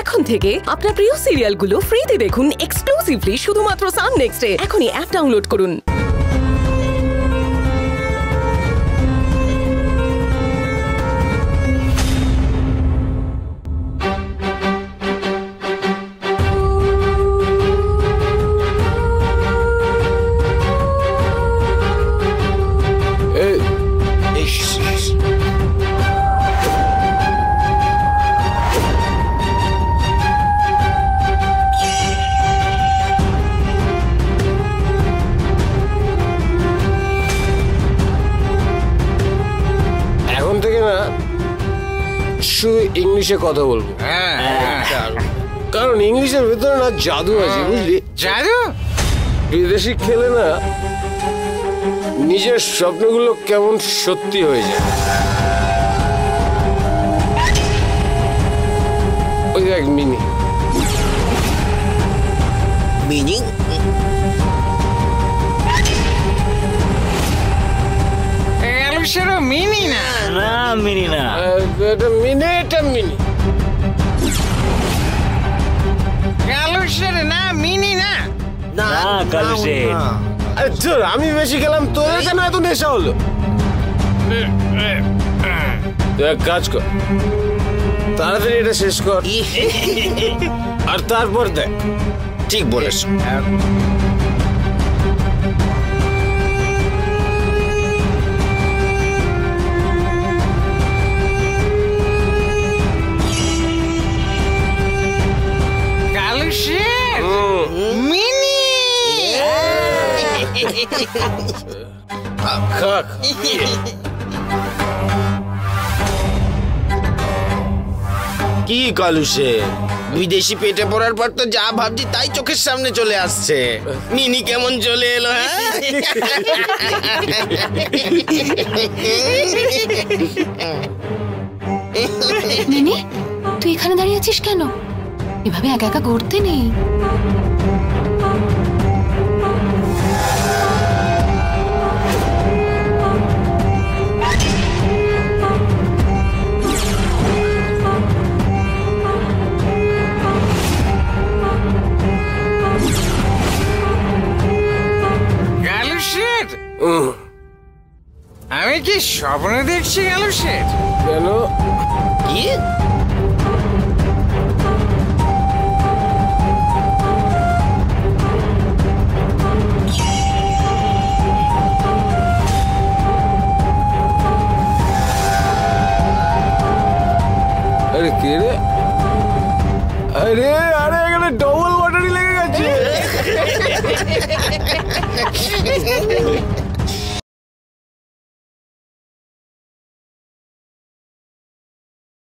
এখন থেকে আপনার প্রিয় সিরিয়ালগুলো ফ্রিতে দেখুন এক্সক্লুসিভলি শুধুমাত্র সান নেক্সটে। এখনই অ্যাপ ডাউনলোড করুন। শুধু ইংলিশে কথা বলবো, কারণ ইংলিশের ভেতরে না জাদু আছে, বুঝলি? জাদু? বিদেশি খেলে না নিজের স্বপ্নগুলো কেমন সত্যি হয়ে যায়। ওই দেখ মিনি। মিনিং? সেটা মিনি না। না মিনি না, এটা মিনি, এটা মিনি। কালু শেঠ না, মিনি না। না কালু শেঠ। আরে তোর আমি বেশি খেলাম, তোর কেন এত নেশা হলো? তুই এক কাজ কর, তাড়াতাড়ি এটা শেষ কর আর তারপর দেখ। ঠিক বলেছ। কি কালু শেঠ, বিদেশি পেটে পড়ার পর তো যা ভাবছি তাই চোখের সামনে চলে আসছে। মিনি কেমন চলে এলো? মিনি, তুই এখানে দাঁড়িয়ে আছিস কেন? এভাবে একা একা ঘুরতে নেই। আমি কি স্বপ্ন দেখছি কালু শেঠ? কেন? কি? আরে কে রে? আরে আরে এখানে ডবল লটারি লেগে গেছে।